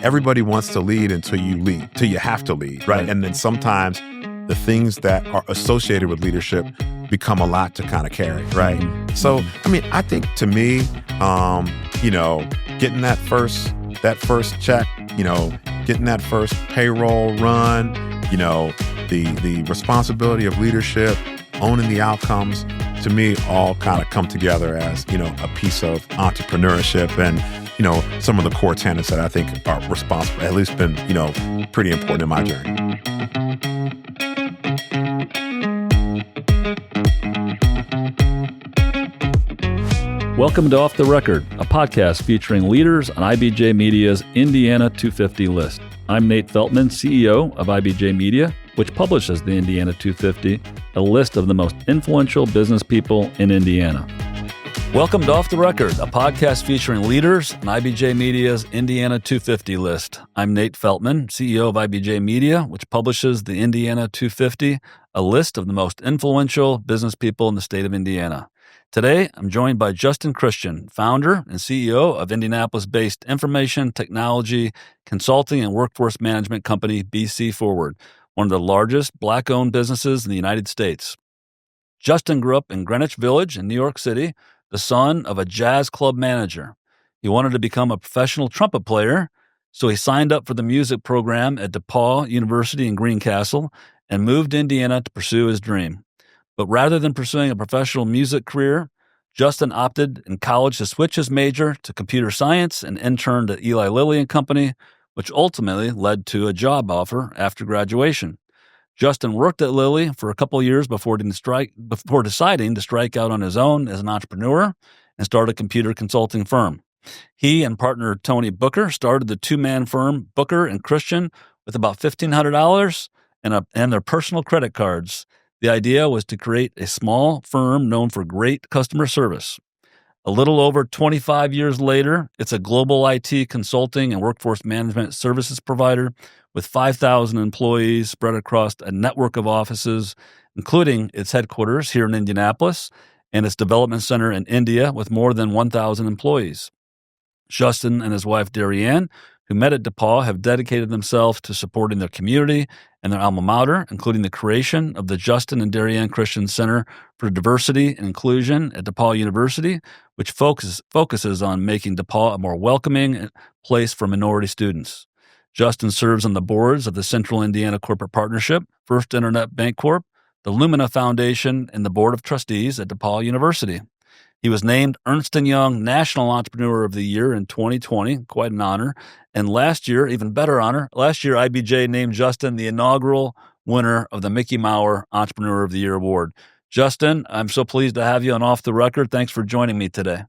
everybody wants to lead until you lead, till you have to lead, right? And then sometimes the things that are associated with leadership become a lot to kind of carry, right? So, I mean, I think to me, getting that first check, getting that first payroll run, the responsibility of leadership, owning the outcomes, to me, all kind of come together as, a piece of entrepreneurship and, some of the core tenets that I think are responsible, at least been, pretty important in my journey. Welcome to Off the Record, a podcast featuring leaders on IBJ Media's Indiana 250 list. I'm Nate Feltman, CEO of IBJ Media, which publishes the Indiana 250, a list of the most influential business people in Indiana. Welcome to Off the Record, a podcast featuring leaders on IBJ Media's Indiana 250 list. I'm Nate Feltman, CEO of IBJ Media, which publishes the Indiana 250, a list of the most influential business people in the state of Indiana. Today, I'm joined by Justin Christian, founder and CEO of Indianapolis-based information technology consulting and workforce management company BCforward, one of the largest Black-owned businesses in the United States. Justin grew up in Greenwich Village in New York City, the son of a jazz club manager. He wanted to become a professional trumpet player, so he signed up for the music program at DePauw University in Greencastle and moved to Indiana to pursue his dream. But rather than pursuing a professional music career, Justin opted in college to switch his major to computer science and interned at Eli Lilly and Co, which ultimately led to a job offer after graduation. Justin worked at Lilly for a couple of years before deciding to strike out on his own as an entrepreneur and start a computer consulting firm. He and partner Tony Booker started the two-man firm Booker and Christian with about $1,500 and their personal credit cards. The idea was to create a small firm known for great customer service. A little over 25 years later, it's a global IT consulting and workforce management services provider with 5,000 employees spread across a network of offices, including its headquarters here in Indianapolis and its development center in India with more than 1,000 employees. Justin and his wife, Darrianne, who met at DePauw, have dedicated themselves to supporting their community and their alma mater, including the creation of the Justin and Darrianne Christian Center for Diversity and Inclusion at DePauw University, which focuses on making DePauw a more welcoming place for minority students. Justin serves on the boards of the Central Indiana Corporate Partnership, First Internet Bancorp, the Lumina Foundation, and the Board of Trustees at DePauw University. He was named Ernst & Young National Entrepreneur of the Year in 2020, quite an honor. And last year, even better honor, IBJ named Justin the inaugural winner of the Mickey Maurer Entrepreneur of the Year Award. Justin, I'm so pleased to have you on Off the Record. Thanks for joining me today.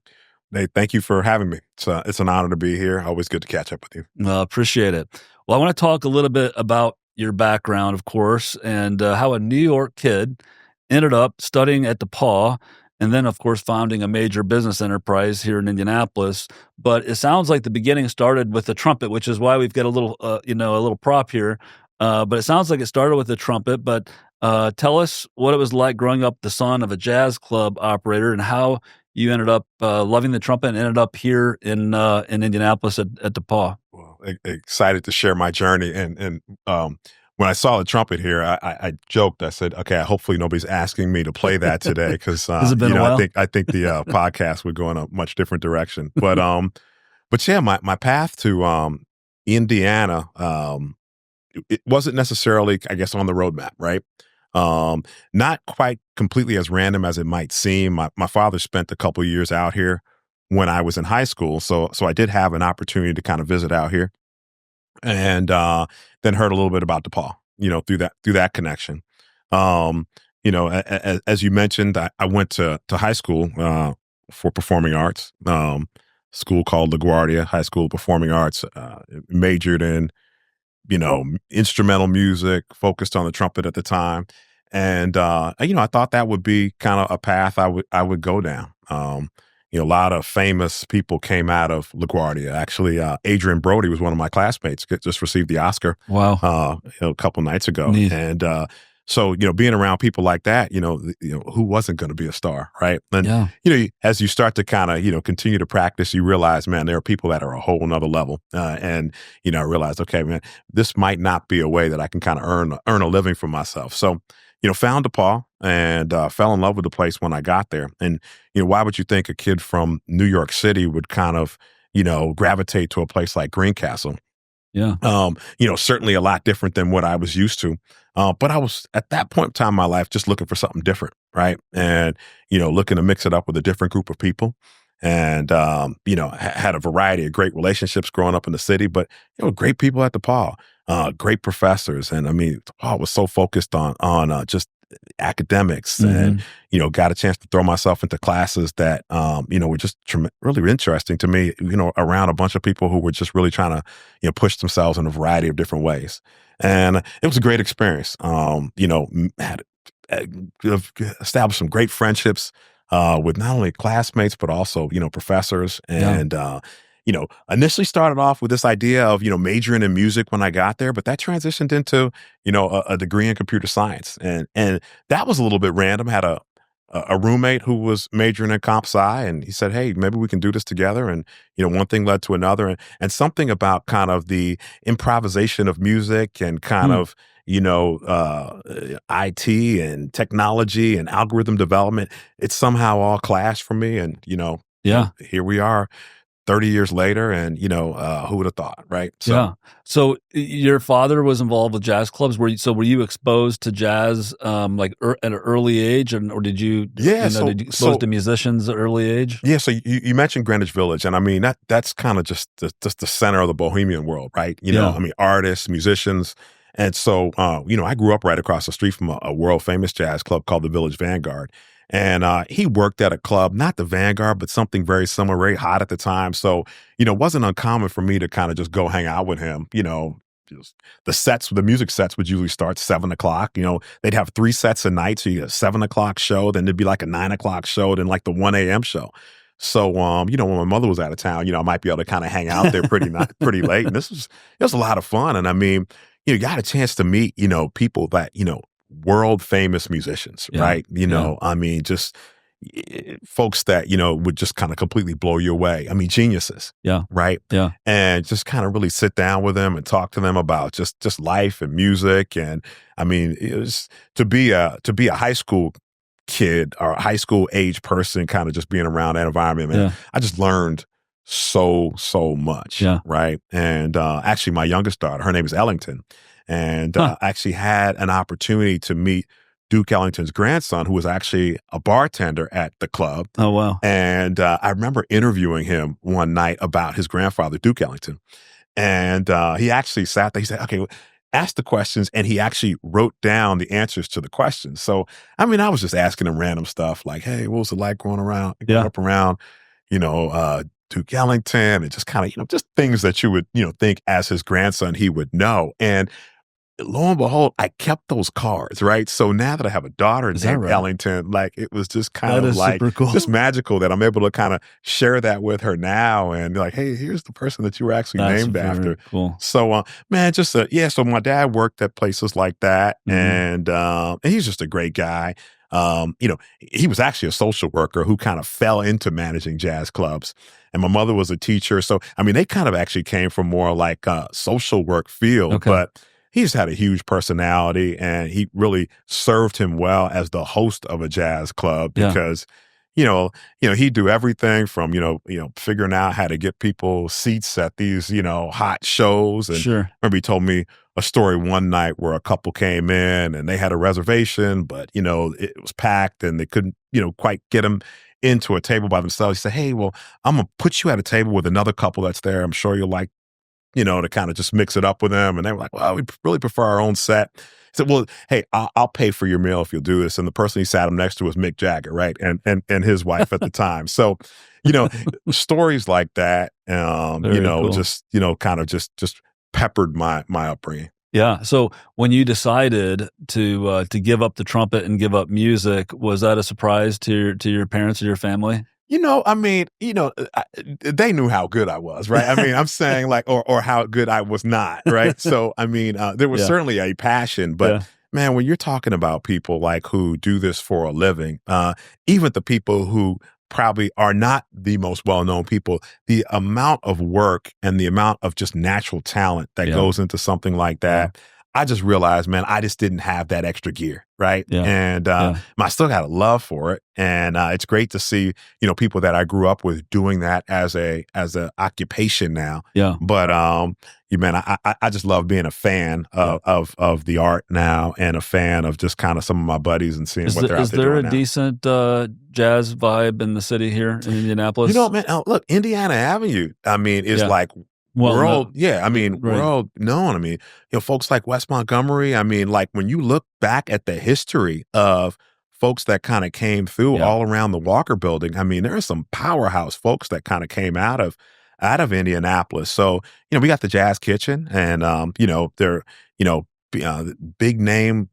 Nate, thank you for having me. It's an honor to be here. Always good to catch up with you. Appreciate it. Well, I want to talk a little bit about your background, of course, and how a New York kid ended up studying at DePauw and then, of course, founding a major business enterprise here in Indianapolis. But it sounds like the beginning started with the trumpet, which is why we've got a little prop here. But it sounds like it started with the trumpet. But tell us what it was like growing up the son of a jazz club operator and how you ended up loving the trumpet and ended up here in Indianapolis at DePauw. Well, excited to share my journey. And when I saw the trumpet here, I joked. I said, "Okay, hopefully nobody's asking me to play that today because I think the podcast would go in a much different direction." But yeah, my path to Indiana, it wasn't necessarily, I guess, on the roadmap, right? Not quite completely as random as it might seem. My father spent a couple of years out here when I was in high school, so I did have an opportunity to kind of visit out here. And then heard a little bit about DePauw, through that connection. As you mentioned, I went to high school for performing arts, school called LaGuardia High School of Performing Arts, majored in, instrumental music, focused on the trumpet at the time. And, I thought that would be kind of a path I would go down. A lot of famous people came out of LaGuardia. Actually, Adrian Brody was one of my classmates, just received the Oscar. Wow. A couple nights ago. Neat. And So, being around people like that, who wasn't going to be a star, right? And, as you start to kind of, continue to practice, you realize, man, there are people that are a whole nother level. And, I realized, okay, man, this might not be a way that I can kind of earn a living for myself. So, found DePauw and fell in love with the place when I got there. And, why would you think a kid from New York City would kind of, gravitate to a place like Greencastle? Yeah. Certainly a lot different than what I was used to. But I was at that point in time in my life just looking for something different, right? And, looking to mix it up with a different group of people. And, had a variety of great relationships growing up in the city, but, great people at DePauw, great professors. And I mean, DePauw was so focused on just academics and, got a chance to throw myself into classes that, were just really interesting to me, around a bunch of people who were just really trying to, push themselves in a variety of different ways. And it was a great experience. Had established some great friendships, with not only classmates, but also, professors. And, initially started off with this idea of, majoring in music when I got there, but that transitioned into, a degree in computer science. And that was a little bit random. Had a roommate who was majoring in comp sci, and he said, hey, maybe we can do this together. And, one thing led to another, and something about kind of the improvisation of music and kind of, IT and technology and algorithm development, it somehow all clashed for me. And, here we are 30 years later, and, who would have thought, right? So your father was involved with jazz clubs. Were you exposed to jazz at an early age, or did you? Yeah. Did you exposed to musicians at an early age? Yeah. So you mentioned Greenwich Village, and I mean that's kind of just the center of the bohemian world, right? I mean, artists, musicians. And so, I grew up right across the street from a world famous jazz club called the Village Vanguard. And he worked at a club, not the Vanguard, but something very similar, very hot at the time. So, it wasn't uncommon for me to kind of just go hang out with him. The music sets would usually start 7:00. They'd have 3 sets a night. So you get a 7:00 show, then there'd be like a 9:00 show, then like the 1 a.m. show. So, when my mother was out of town, I might be able to kind of hang out there pretty late. And it was a lot of fun. And I mean, you got a chance to meet, people that, world famous musicians, right? I mean, just folks that, would just kind of completely blow you away. I mean, geniuses. Yeah. Right. Yeah. And just kind of really sit down with them and talk to them about just life and music. And I mean, it was to be a high school kid or a high school age person, kind of just being around that environment, man. I just learned so much. Yeah. Right. And actually my youngest daughter, her name is Ellington. And I actually had an opportunity to meet Duke Ellington's grandson, who was actually a bartender at the club. Oh, wow. And I remember interviewing him one night about his grandfather, Duke Ellington. And he actually sat there. He said, okay, ask the questions. And he actually wrote down the answers to the questions. So, I mean, I was just asking him random stuff like, hey, what was it like growing up around, Duke Ellington, and just kind of, just things that you would, think as his grandson he would know. And lo and behold, I kept those cards, right? So now that I have a daughter named Ellington, like it was just kind of like cool. just magical that I'm able to kind of share that with her now and be like, hey, here's the person that you were actually named after. Cool. So, man, so my dad worked at places like that, and he's just a great guy. He was actually a social worker who kind of fell into managing jazz clubs. And my mother was a teacher. So, I mean, they kind of actually came from more like a social work field, but he just had a huge personality, and he really served him well as the host of a jazz club because, he'd do everything from, figuring out how to get people seats at these, hot shows. And sure. I remember he told me a story one night where a couple came in and they had a reservation, but, it was packed and they couldn't, quite get them into a table by themselves. He said, hey, well, I'm going to put you at a table with another couple that's there. I'm sure you'll like, to kind of just mix it up with them. And they were like, well, we really prefer our own set. He said, well, hey, I'll pay for your meal if you'll do this. And the person he sat him next to was Mick Jagger, right? And his wife at the time. So, stories like that, cool. Just, kind of just peppered my upbringing. Yeah. So when you decided to give up the trumpet and give up music, was that a surprise to your parents or your family? I mean, they knew how good I was, right? I mean, I'm saying like, or how good I was not, right? So, I mean, there was certainly a passion, but man, when you're talking about people like who do this for a living, even the people who probably are not the most well-known people, the amount of work and the amount of just natural talent that goes into something like that, I just realized, man, I just didn't have that extra gear, right? And I still got a love for it, and it's great to see, people that I grew up with doing that as a occupation now. But man, I just love being a fan of the art now, and a fan of just kind of some of my buddies and seeing what they're out there doing now. Is there a decent jazz vibe in the city here in Indianapolis? Man, look, Indiana Avenue, is like world known. I mean, folks like West Montgomery. I mean, like when you look back at the history of folks that kind of came through all around the Walker Building, I mean, there are some powerhouse folks that kind of came out of Indianapolis. So, we got the Jazz Kitchen, and they're big name,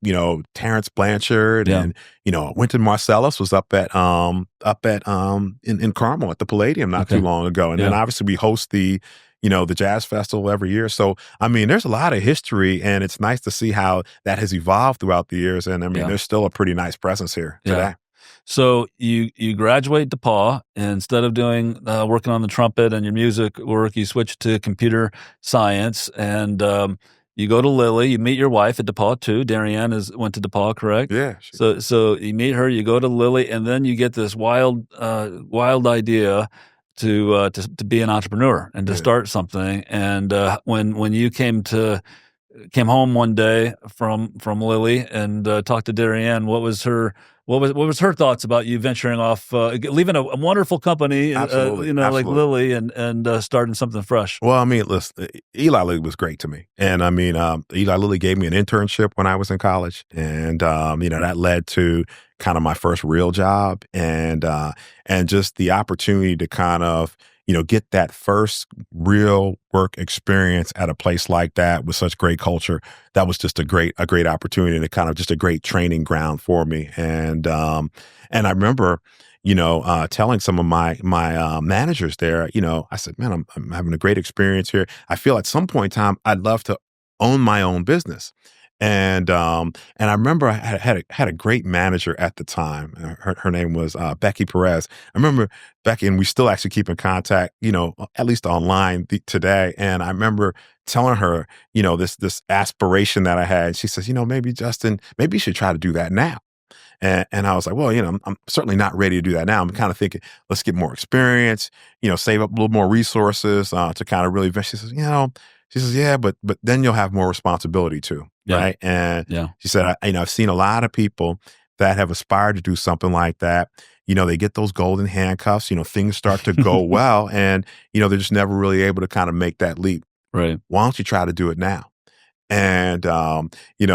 Terrence Blanchard, and Wynton Marsalis was up at in Carmel at the Palladium not too long ago, and then obviously we host the Jazz Festival every year. So, I mean, there's a lot of history, and it's nice to see how that has evolved throughout the years. And I mean, there's still a pretty nice presence here today. So you graduate DePauw, and instead of doing working on the trumpet and your music work, you switch to computer science, and you go to Lilly. You meet your wife at DePauw too. Darrianne went to DePauw, correct? Yeah. So you meet her. You go to Lilly, and then you get this wild idea to be an entrepreneur and to start something. And when you came home one day from Lilly and talked to Darrianne, what was her thoughts about you venturing off, leaving a wonderful company, Absolutely. like Lilly, and starting something fresh? Well, I mean, listen, Eli Lilly was great to me, and I mean, Eli Lilly gave me an internship when I was in college, and that led to kind of my first real job, and just the opportunity to kind of get that first real work experience at a place like that with such great culture. That was just a great opportunity, and kind of just a great training ground for me. And I remember, telling some of my managers there, I said, man, I'm having a great experience here. I feel at some point in time, I'd love to own my own business. And I remember I had a great manager at the time. Her name was Becky Perez. I remember Becky, and we still actually keep in contact, at least online today. And I remember telling her, this aspiration that I had. She says, maybe Justin, maybe you should try to do that now. And I was like, well, I'm certainly not ready to do that now. I'm kind of thinking, let's get more experience, save up a little more resources to kind of really invest. She says, yeah, but then you'll have more responsibility too. Right. And she said, I've seen a lot of people that have aspired to do something like that. They get those golden handcuffs, things start to go well, and, they're just never really able to kind of make that leap. Right. Why don't you try to do it now? And, in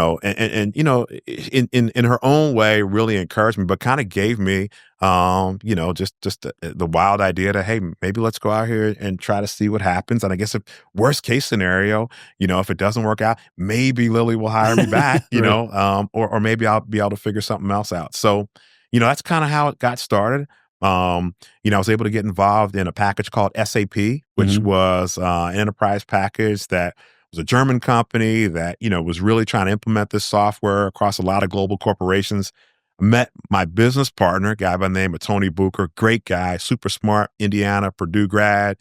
her own way, really encouraged me, but kind of gave me, just the wild idea that, hey, maybe let's go out here and try to see what happens. And I guess if worst case scenario, if it doesn't work out, maybe Lilly will hire me back, right. Or maybe I'll be able to figure something else out. So, that's kind of how it got started. I was able to get involved in a package called SAP, which was an enterprise package that was a German company that, was really trying to implement this software across a lot of global corporations. I met my business partner, a guy by the name of Tony Bucher, great guy, super smart, Indiana, Purdue grad.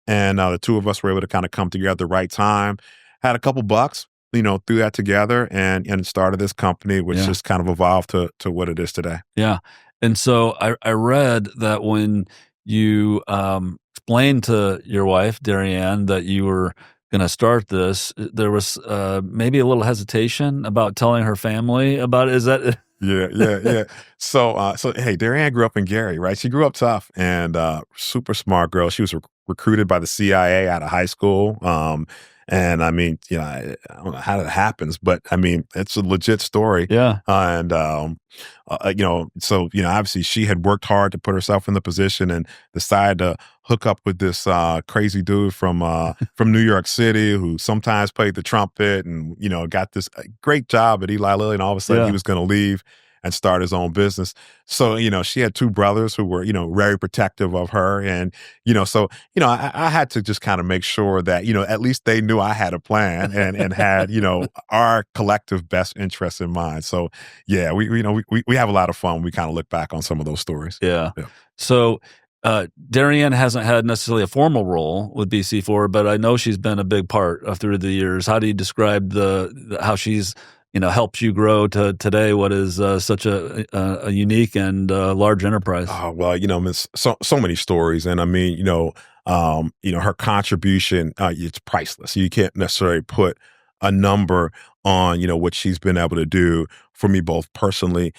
And the two of us were able to kind of come together at the right time, had a couple bucks, threw that together and started this company, which just kind of evolved to what it is today. Yeah. And so I read that when you explained to your wife, Darrianne, that you were going to start this, there was maybe a little hesitation about telling her family about it. Is that? Yeah. So hey, Darrianne grew up in Gary, right? She grew up tough and super smart girl. She was recruited by the CIA out of high school. And I mean, I don't know how that happens, but I mean, it's a legit story. Yeah. And, so, obviously she had worked hard to put herself in the position and decided to hook up with this crazy dude from New York City who sometimes played the trumpet and, got this great job at Eli Lilly. And all of a sudden he was going to leave and start his own business. So, she had two brothers who were, very protective of her. And, so, I had to just kind of make sure that, at least they knew I had a plan and had, our collective best interests in mind. So yeah, we have a lot of fun. We kind of look back on some of those stories. Yeah. So, Darrianne hasn't had necessarily a formal role with BCforward, but I know she's been a big part through the years. How do you describe how she's helped you grow to today? What is such a unique and large enterprise? Oh, well, so many stories, and I mean, her contribution, it's priceless. You can't necessarily put a number on what she's been able to do for me, both personally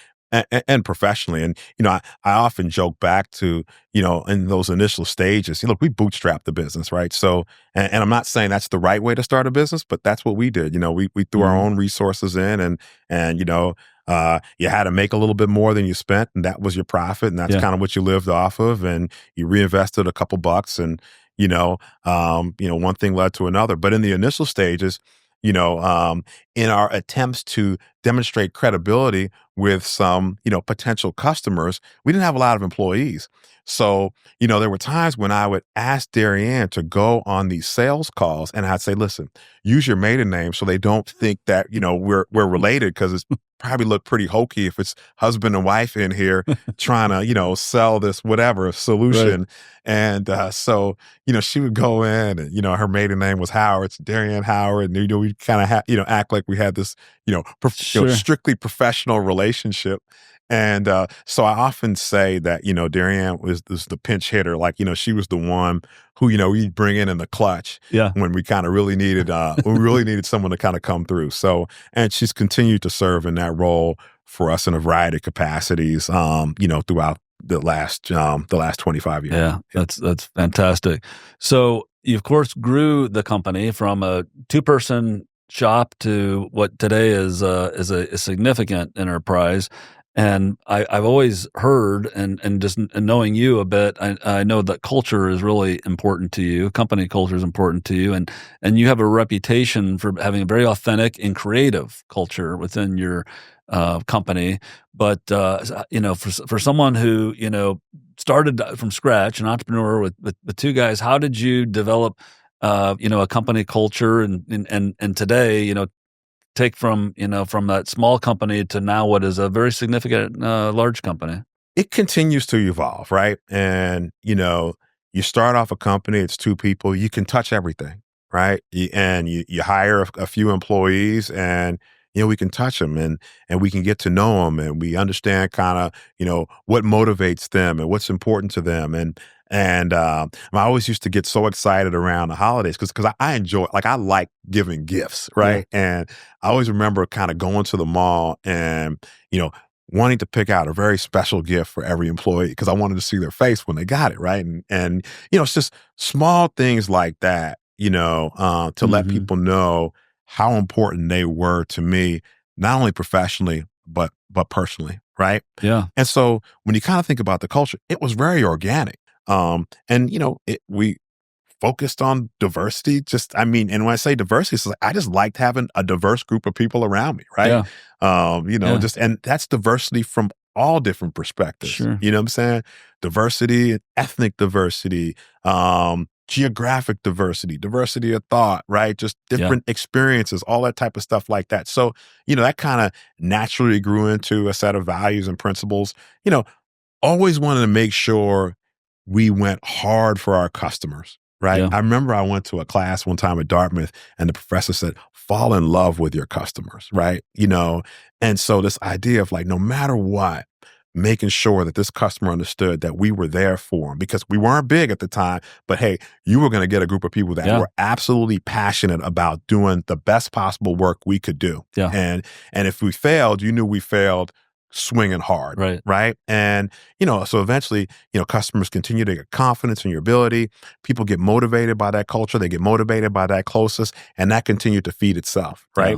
and professionally. And, I often joke back to, in those initial stages, look, we bootstrapped the business, right? So, and I'm not saying that's the right way to start a business, but that's what we did. We threw our own resources in and you had to make a little bit more than you spent, and that was your profit. And that's kind of what you lived off of. And you reinvested a couple bucks and, one thing led to another. But in the initial stages, in our attempts to demonstrate credibility with some, potential customers, we didn't have a lot of employees. So, there were times when I would ask Darrianne to go on these sales calls, and I'd say, listen, use your maiden name so they don't think that, we're related, because it's probably look pretty hokey if it's husband and wife in here trying to, sell this whatever solution. Right. And so, she would go in and, her maiden name was Howard. It's Darrianne Howard. And, we kind of act like we had this, strictly professional relationship. And so I often say that, Darrianne was the pinch hitter. Like, she was the one who, we'd bring in the clutch when we kind of really needed, someone to kind of come through. So, and she's continued to serve in that role for us in a variety of capacities, throughout the last 25 years. Yeah, that's fantastic. So you, of course, grew the company from a 2-person shop to what today is a significant enterprise. And I've always heard, and just knowing you a bit, I know that culture is really important to you. Company culture is important to you, and you have a reputation for having a very authentic and creative culture within your company. But for someone who started from scratch, an entrepreneur with two guys, how did you develop a company culture and today take from that small company to now what is a very significant large company? It continues to evolve, right? And you start off a company, it's 2 people, you can touch everything, right? And you hire a few employees, and we can touch them and we can get to know them, and we understand kind of what motivates them and what's important to them. And I always used to get so excited around the holidays because I enjoy, I like giving gifts, right? Yeah. And I always remember kind of going to the mall and, wanting to pick out a very special gift for every employee because I wanted to see their face when they got it, right? And it's just small things like that, to let people know how important they were to me, not only professionally, but personally, right? Yeah. And so when you kind of think about the culture, it was very organic. We focused on diversity. And when I say diversity, it's I just liked having a diverse group of people around me, right? Yeah. And that's diversity from all different perspectives. Sure. You know what I'm saying? Diversity, ethnic diversity, geographic diversity of thought, right? Just different experiences, all that type of stuff like that. So, that kind of naturally grew into a set of values and principles. Always wanted to make sure we went hard for our customers, right? Yeah. I remember I went to a class one time at Dartmouth and the professor said, fall in love with your customers, right? And so this idea of no matter what, making sure that this customer understood that we were there for them because we weren't big at the time, but hey, you were going to get a group of people that were absolutely passionate about doing the best possible work we could do. Yeah. And if we failed, you knew we failed swinging hard. Right. And, so eventually, customers continue to get confidence in your ability. People get motivated by that culture. They get motivated by that closeness, and that continued to feed itself. Right.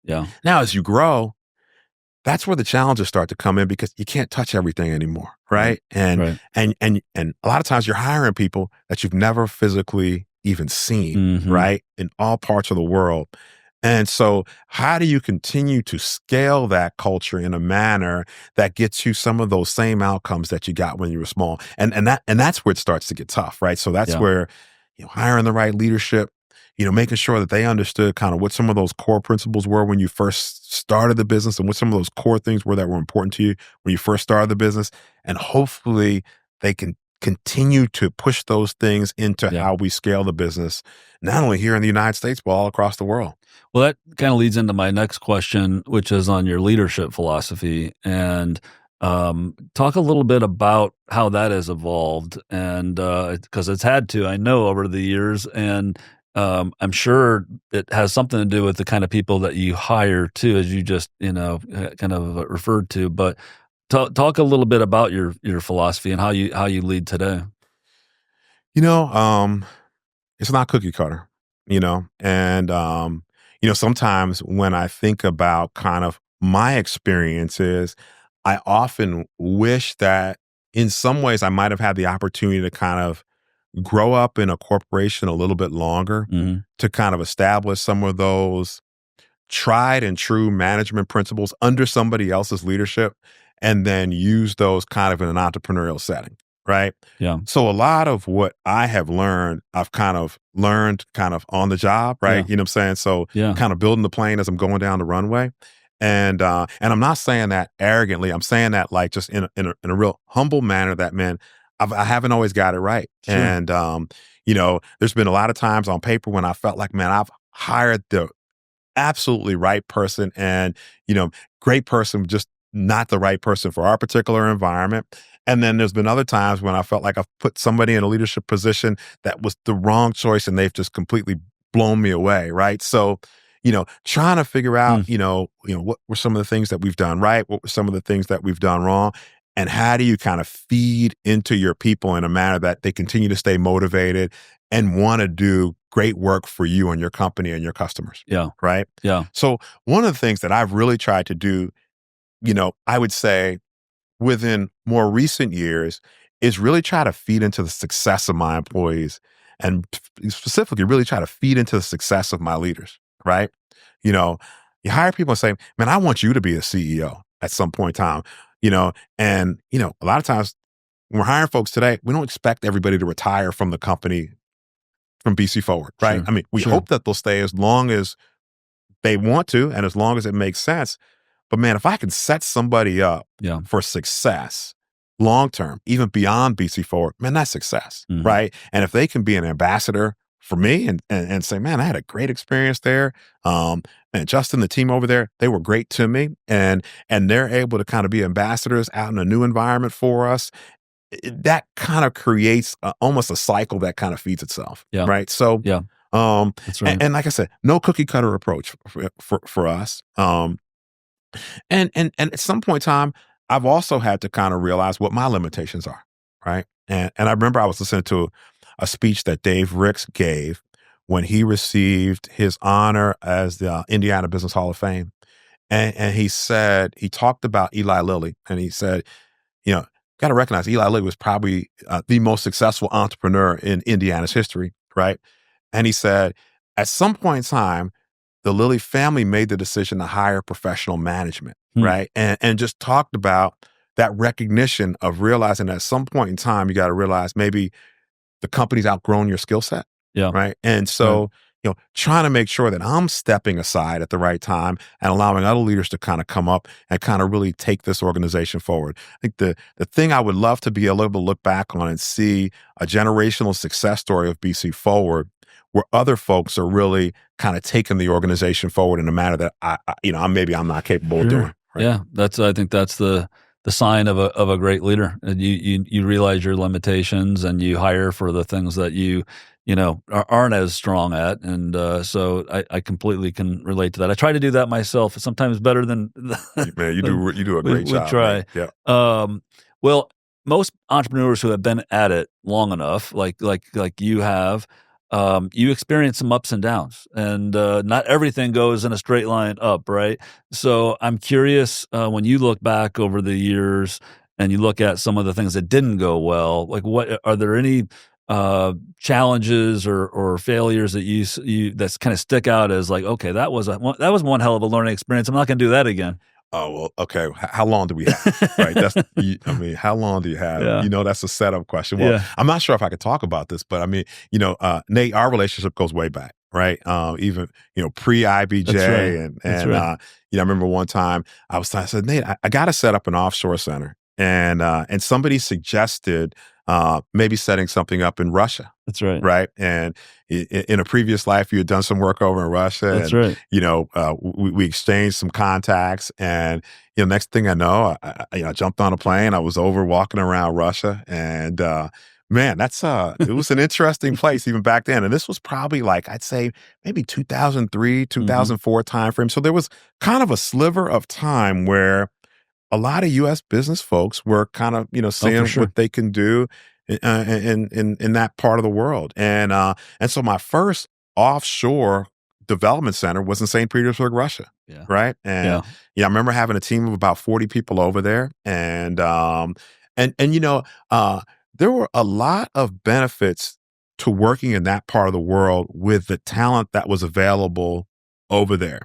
Yeah. Now, as you grow, that's where the challenges start to come in because you can't touch everything anymore. Right. And a lot of times you're hiring people that you've never physically even seen, right? In all parts of the world. And so how do you continue to scale that culture in a manner that gets you some of those same outcomes that you got when you were small? And that's where it starts to get tough, right? So that's where, hiring the right leadership, making sure that they understood kind of what some of those core principles were when you first started the business and what some of those core things were that were important to you when you first started the business. And hopefully they can continue to push those things into how we scale the business, not only here in the United States, but all across the world. Well, that kind of leads into my next question, which is on your leadership philosophy. And talk a little bit about how that has evolved. And because it's had to, I know, over the years. And I'm sure it has something to do with the kind of people that you hire too, as you just, kind of referred to. But talk a little bit about your philosophy and how you lead today. It's not cookie cutter, and sometimes when I think about kind of my experiences, I often wish that in some ways I might have had the opportunity to kind of grow up in a corporation a little bit longer to kind of establish some of those tried and true management principles under somebody else's leadership, and then use those kind of in an entrepreneurial setting, right? Yeah. So a lot of what I have learned, I've kind of learned kind of on the job, right? Yeah. You know what I'm saying? So kind of building the plane as I'm going down the runway. And I'm not saying that arrogantly. I'm saying that like just in a real humble manner that, man, I haven't always got it right. Sure. And, there's been a lot of times on paper when I felt like, man, I've hired the absolutely right person and, great person, just not the right person for our particular environment. And then there's been other times when I felt like I've put somebody in a leadership position that was the wrong choice and they've just completely blown me away, right? So, trying to figure out, what were some of the things that we've done right? What were some of the things that we've done wrong? And how do you kind of feed into your people in a manner that they continue to stay motivated and want to do great work for you and your company and your customers? Yeah. Right? Yeah. So one of the things that I've really tried to do, I would say within more recent years is really try to feed into the success of my employees and specifically really try to feed into the success of my leaders, right? You hire people and say, man, I want you to be a CEO at some point in time, and, a lot of times when we're hiring folks today, we don't expect everybody to retire from the company from BCforward, right? Sure. I mean, we hope that they'll stay as long as they want to and as long as it makes sense. But man, if I can set somebody up for success long-term, even beyond BCforward, man, that's success, right? And if they can be an ambassador for me and say, man, I had a great experience there. And Justin, the team over there, they were great to me. And they're able to kind of be ambassadors out in a new environment for us. That kind of creates almost a cycle that kind of feeds itself, right? So, that's right. And like I said, no cookie cutter approach for us. And at some point in time, I've also had to kind of realize what my limitations are, right? And I remember I was listening to a speech that Dave Ricks gave when he received his honor as the Indiana Business Hall of Fame. And he said, he talked about Eli Lilly, and he said, got to recognize Eli Lilly was probably the most successful entrepreneur in Indiana's history, right? And he said, at some point in time, the Lilly family made the decision to hire professional management, right? And just talked about that recognition of realizing at some point in time, you got to realize maybe the company's outgrown your skill set, right? And so, trying to make sure that I'm stepping aside at the right time and allowing other leaders to kind of come up and kind of really take this organization forward. I think the thing I would love to be able to look back on and see a generational success story of BCforward where other folks are really kind of taking the organization forward in a manner that I'm not capable of doing. Right? Yeah, I think that's the sign of a great leader. You realize your limitations and you hire for the things that you aren't as strong at, and so I completely can relate to that. I try to do that myself. Sometimes better than man. You do a great job. We try. Man. Yeah. Well, most entrepreneurs who have been at it long enough, like you have. You experience some ups and downs, and not everything goes in a straight line up, right? So I'm curious, when you look back over the years and you look at some of the things that didn't go well, like what are there any challenges or failures that you that's kind of stick out as like, okay, that was one hell of a learning experience. I'm not going to do that again. Oh, well, okay. How long do we have? Right. How long do you have? Yeah. That's a setup question. Well, I'm not sure if I could talk about this, but Nate, our relationship goes way back, right? Even, pre-IBJ. That's right. I remember one time I said, Nate, I got to set up an offshore center. And somebody suggested maybe setting something up in Russia. That's right. Right. And in a previous life, you had done some work over in Russia. That's right. We exchanged some contacts. And, next thing I know, I jumped on a plane. I was over walking around Russia. And man, it was an interesting place even back then. And this was probably I'd say maybe 2003, 2004 timeframe. So there was kind of a sliver of time where a lot of U.S. business folks were kind of, seeing what they can do in that part of the world. And so my first offshore development center was in St. Petersburg, Russia. Yeah. Right. And I remember having a team of about 40 people over there. And there were a lot of benefits to working in that part of the world with the talent that was available over there.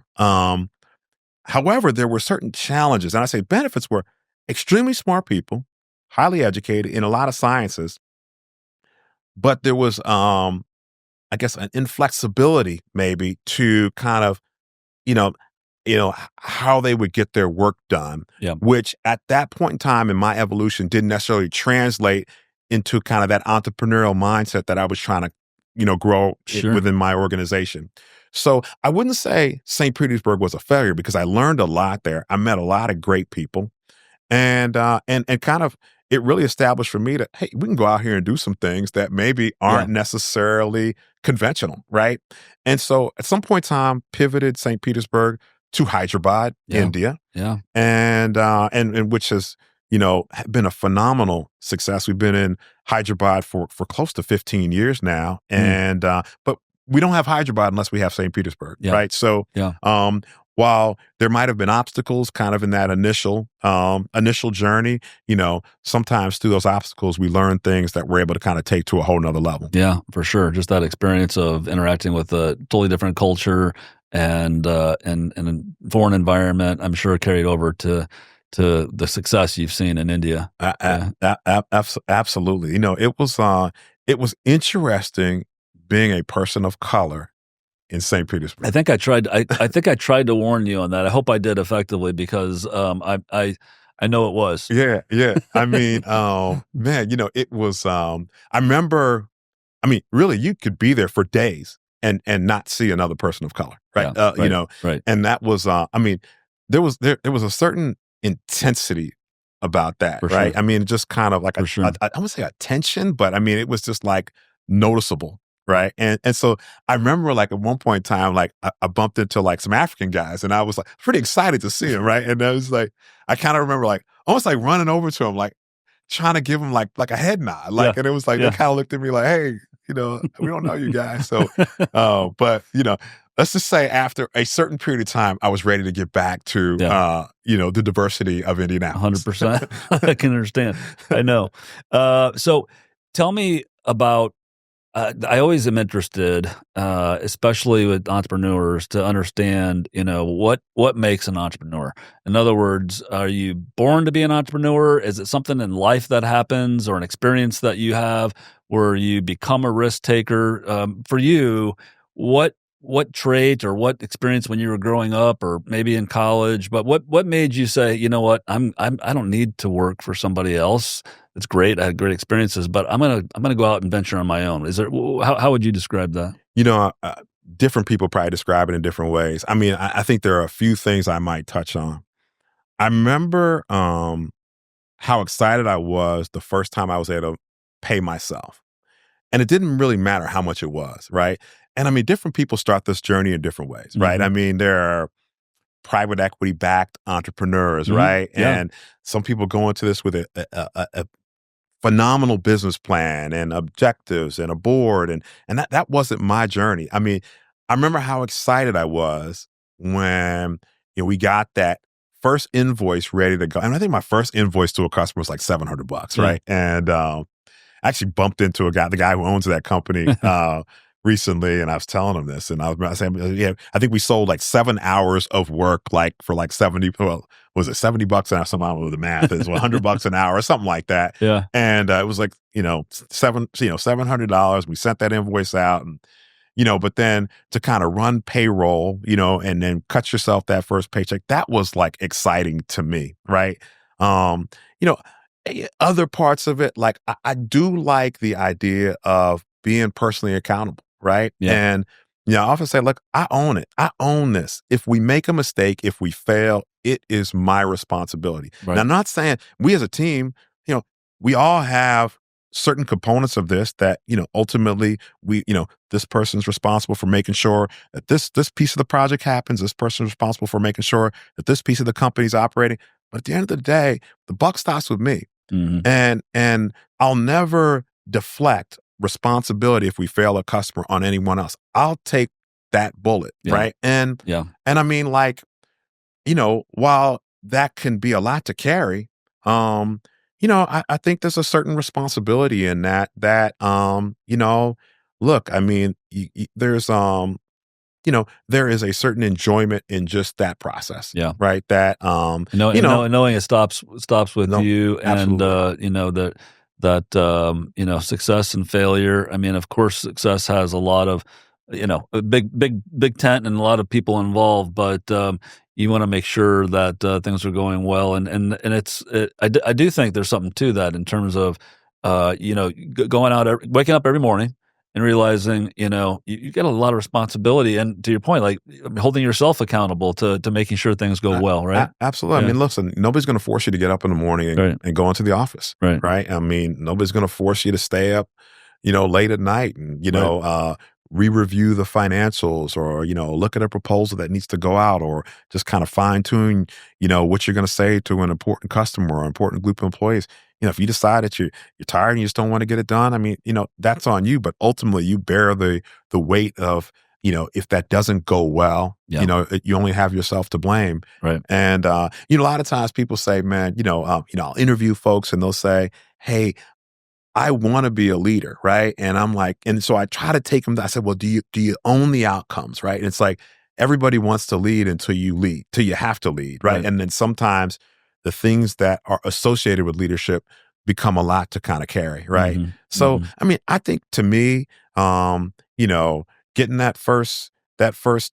However, there were certain challenges, and I say benefits were extremely smart people, highly educated in a lot of sciences, but there was, I guess, an inflexibility maybe to kind of, how they would get their work done, which at that point in time in my evolution didn't necessarily translate into kind of that entrepreneurial mindset that I was trying to, grow within my organization. So I wouldn't say St. Petersburg was a failure because I learned a lot there. I met a lot of great people, and kind of it really established for me that, hey, we can go out here and do some things that maybe aren't necessarily conventional, right? And so at some point in time, pivoted St. Petersburg to Hyderabad, India, and which has been a phenomenal success. We've been in Hyderabad for close to 15 years now, and but we don't have Hyderabad unless we have St. Petersburg, right? So, while there might have been obstacles kind of in that initial journey, sometimes through those obstacles, we learn things that we're able to kind of take to a whole nother level. Yeah, for sure. Just that experience of interacting with a totally different culture and a foreign environment, I'm sure carried over to the success you've seen in India. Absolutely. It was interesting being a person of color in St. Petersburg. I think I tried. I think I tried to warn you on that. I hope I did effectively because I know it was. Yeah. I mean, man, it was. I remember. I mean, really, you could be there for days and not see another person of color, right? Right. And that was. I mean, there was a certain intensity about that, For right? sure. I mean, just kind of like I wouldn't say a tension, but I mean, it was just noticeable. Right. And so I remember at one point in time, I bumped into some African guys and I was pretty excited to see them. Right. And I was I kind of remember almost running over to them, trying to give them like a head nod. And it was they kind of looked at me hey, we don't know you guys. So, but let's just say after a certain period of time, I was ready to get back to, the diversity of Indianapolis. 100%. I can understand. I know. So tell me about, I always am interested, especially with entrepreneurs, to understand, what makes an entrepreneur. In other words, are you born to be an entrepreneur? Is it something in life that happens or an experience that you have where you become a risk taker? For you, what trait or what experience when you were growing up or maybe in college, but what made you say, you know what, I don't need to work for somebody else. It's great. I had great experiences, but I'm gonna go out and venture on my own. Is there how would you describe that? Different people probably describe it in different ways. I mean, I think there are a few things I might touch on. I remember how excited I was the first time I was able to pay myself, and it didn't really matter how much it was, right? And I mean, different people start this journey in different ways, right? I mean, there are private equity backed entrepreneurs, right? Yeah. And some people go into this with a phenomenal business plan and objectives and a board. And that wasn't my journey. I mean, I remember how excited I was when we got that first invoice ready to go. And I think my first invoice to a customer was $700, right? And I actually bumped into the guy who owns that company recently, and I was telling him this, and I was saying, yeah, I think we sold like 7 hours of work, like for like 70, well, was it $70 an hour? Something with the math is $100 an hour or something like that. Yeah. And it was like, $700. We sent that invoice out, and, but then to kind of run payroll, and then cut yourself that first paycheck, that was like exciting to me. Right. Other parts of it, like I do like the idea of being personally accountable. Right. Yeah. And, I often say, look, I own it. I own this. If we make a mistake, if we fail, it is my responsibility. Right. Now, I'm not saying we as a team, we all have certain components of this that, ultimately this person's responsible for making sure that this piece of the project happens. This person's responsible for making sure that this piece of the company's operating. But at the end of the day, the buck stops with me. Mm-hmm. And I'll never deflect responsibility if we fail a customer on anyone else. I'll take that bullet, right? And I mean, like, while that can be a lot to carry, I think there's a certain responsibility in that, look, I mean, there's, there is a certain enjoyment in just that process. Yeah. Right. That, knowing it stops with you, and, absolutely. that success and failure. I mean, of course, success has a lot of, a big tent and a lot of people involved, but you want to make sure that things are going well, and I do think there's something to that in terms of going out, waking up every morning and realizing you get a lot of responsibility, and to your point, like holding yourself accountable to making sure things go well, right? Absolutely. Yeah. I mean, listen, nobody's going to force you to get up in the morning and go into the office, right? I mean, nobody's going to force you to stay up, late at night and re-review the financials, or look at a proposal that needs to go out, or just kind of fine-tune what you're going to say to an important customer or important group of employees. If you decide that you're tired and you just don't want to get it done, I mean, that's on you, but ultimately you bear the weight of, if that doesn't go well, you only have yourself to blame. Right. And, a lot of times people say, man, I'll interview folks and they'll say, hey, I want to be a leader, right? And I'm like, and so I try to take them. I said, well, do you own the outcomes, right? And it's like everybody wants to lead until you lead, till you have to lead, right? And then sometimes the things that are associated with leadership become a lot to kind of carry, right? Mm-hmm. So, I mean, I think to me, getting that first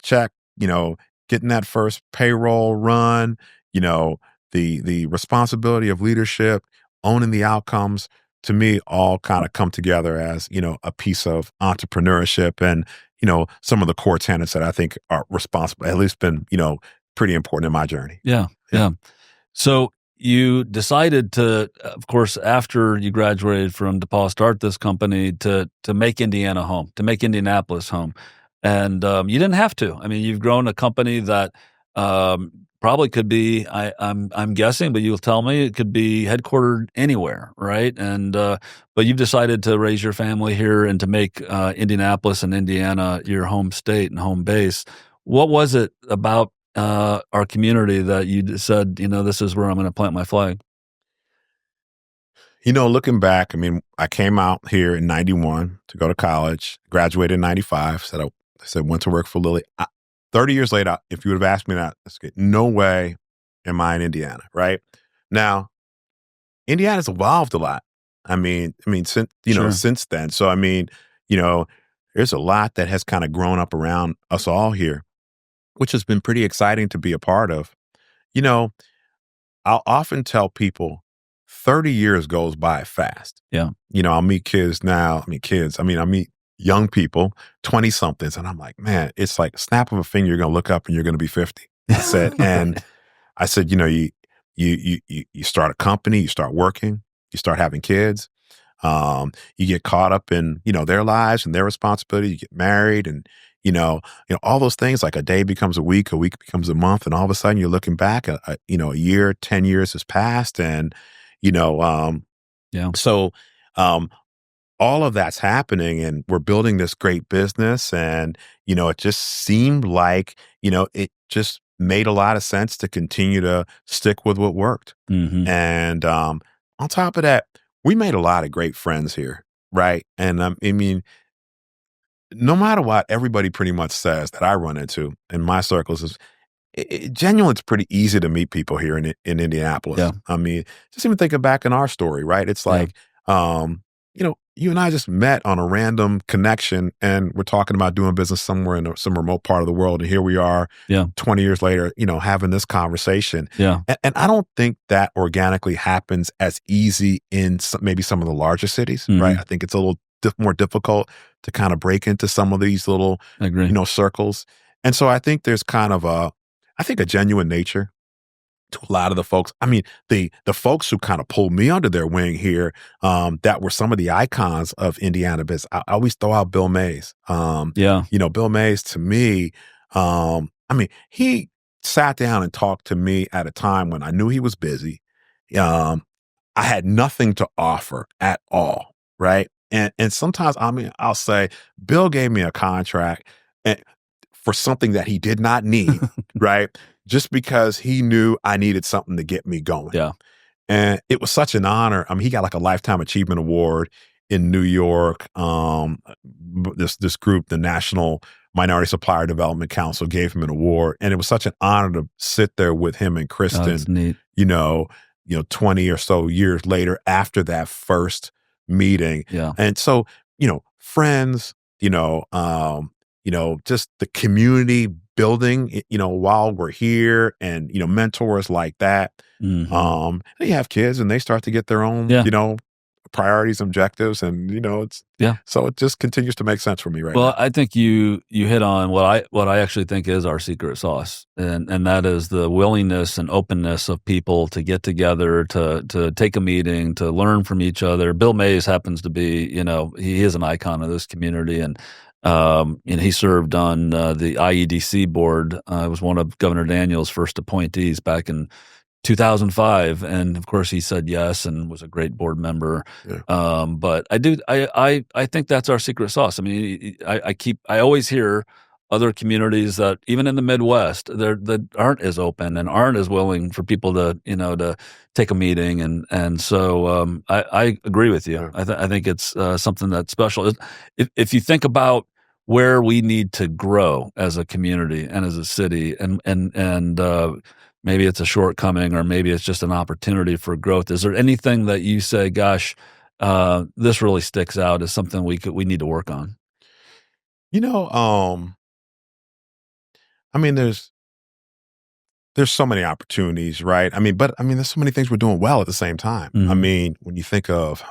check, getting that first payroll run, the responsibility of leadership, owning the outcomes, to me, all kind of come together as, a piece of entrepreneurship and, some of the core tenets that I think are responsible, at least been, pretty important in my journey. Yeah. So you decided to, of course, after you graduated from DePauw, start this company to make Indiana home, to make Indianapolis home. And you didn't have to. I mean, you've grown a company that probably could be, I'm guessing, but you'll tell me, it could be headquartered anywhere, right? And but you've decided to raise your family here and to make Indianapolis and Indiana your home state and home base. What was it about our community that you said, this is where I'm going to plant my flag? Looking back, I mean, I came out here in 91 to go to college, graduated in 95, went to work for Lilly. 30 years later, if you would have asked me that, no way am I in Indiana, right? Now, Indiana's evolved a lot. I mean, since, since then. So, I mean, there's a lot that has kind of grown up around us all here, which has been pretty exciting to be a part of. I'll often tell people 30 years goes by fast. Yeah. I'll meet kids now. I meet young people, 20-somethings, and I'm like, man, it's like snap of a finger, you're going to look up and you're going to be 50. I said, you start a company, you start working, you start having kids, you get caught up in, their lives and their responsibility, you get married, and, all those things, like a day becomes a week becomes a month, and all of a sudden you're looking back, a year, 10 years has passed, and, so, all of that's happening, and we're building this great business, and, it just seemed like, it just made a lot of sense to continue to stick with what worked. Mm-hmm. And on top of that, we made a lot of great friends here. right? And I mean, no matter what, everybody pretty much says that I run into in my circles is genuinely, it's pretty easy to meet people here in Indianapolis. Yeah. I mean, just even thinking back in our story, right? It's like, you and I just met on a random connection, and we're talking about doing business somewhere in some remote part of the world, and here we are, 20 years later, having this conversation. Yeah. And I don't think that organically happens as easy in maybe some of the larger cities, right? I think it's a little more difficult to kind of break into some of these little, circles. And so I think there's kind of a genuine nature to a lot of the folks. I mean, the folks who kind of pulled me under their wing here, that were some of the icons of Indiana business. I always throw out Bill Mays. Bill Mays, to me, I mean, he sat down and talked to me at a time when I knew he was busy. I had nothing to offer at all, right? And sometimes, I mean, I'll say, Bill gave me a contract for something that he did not need, right? Just because he knew I needed something to get me going. Yeah. And it was such an honor. I mean, he got like a Lifetime Achievement Award in New York. This group, the National Minority Supplier Development Council, gave him an award. And it was such an honor to sit there with him and Kristen, that's neat. 20 or so years later after that first meeting. Yeah. And so, friends, just the community building, while we're here, and, mentors like that. They have kids and they start to get their own, priorities, objectives, and, so it just continues to make sense for me right now. Well, I think you hit on what I actually think is our secret sauce, and that is the willingness and openness of people to get together, to take a meeting, to learn from each other. Bill Mays happens to be, he is an icon of this community, and he served on the IEDC board. Was one of Governor Daniels' first appointees back in 2005, and of course he said yes and was a great board member. Yeah. But I think that's our secret sauce. I mean, I always hear other communities that even in the Midwest that aren't as open and aren't as willing for people to take a meeting, and so I agree with you. Yeah. I think it's something that's special. If you think about where we need to grow as a community and as a city, and maybe it's a shortcoming, or maybe it's just an opportunity for growth. Is there anything that you say, gosh, this really sticks out as something we need to work on? I mean, there's so many opportunities, right? I mean, there's so many things we're doing well at the same time. I mean, when you think of,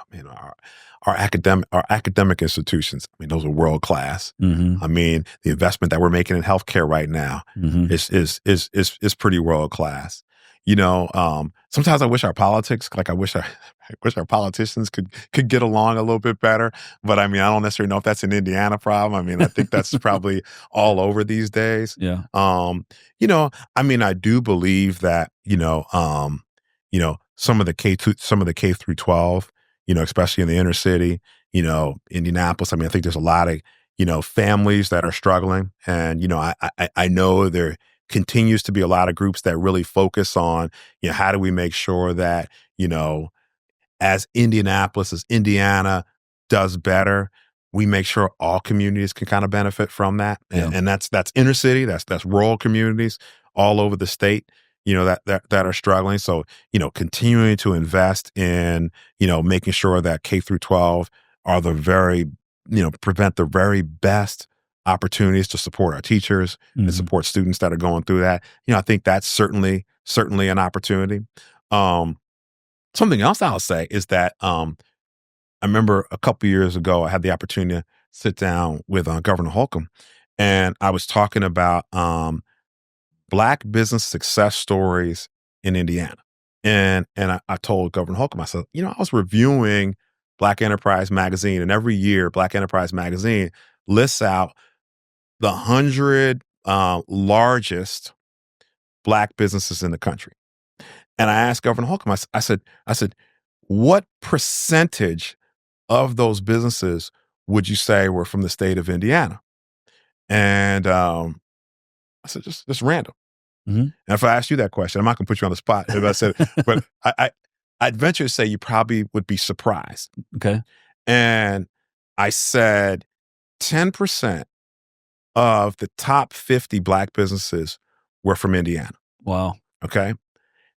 our academic institutions, I mean, those are world class. I mean, the investment that we're making in healthcare right now is pretty world class. Sometimes I wish our politics, I wish our politicians could get along a little bit better. But I mean, I don't necessarily know if that's an Indiana problem. I mean, I think that's probably all over these days. Yeah. I mean, I do believe that, some of the K through 12, especially in the inner city, Indianapolis. I mean, I think there's a lot of, families that are struggling. And, I know there continues to be a lot of groups that really focus on, how do we make sure that, as Indianapolis, as Indiana does better, we make sure all communities can kind of benefit from that. And that's inner city, that's rural communities all over the state, that are struggling. So, continuing to invest in, making sure that K through 12 are prevent the very best opportunities to support our teachers and support students that are going through that. I think that's certainly an opportunity. Something else I'll say is that I remember a couple years ago, I had the opportunity to sit down with Governor Holcomb, and I was talking about Black business success stories in Indiana. And I told Governor Holcomb, I said, I was reviewing Black Enterprise Magazine, and every year Black Enterprise Magazine lists out the 100 largest Black businesses in the country. And I asked Governor Holcomb, I said, what percentage of those businesses would you say were from the state of Indiana? And I said, just random. And if I asked you that question, I'm not going to put you on the spot. If I said, but I'd venture to say you probably would be surprised. Okay. And I said 10% of the top 50 Black businesses were from Indiana. Wow. Okay.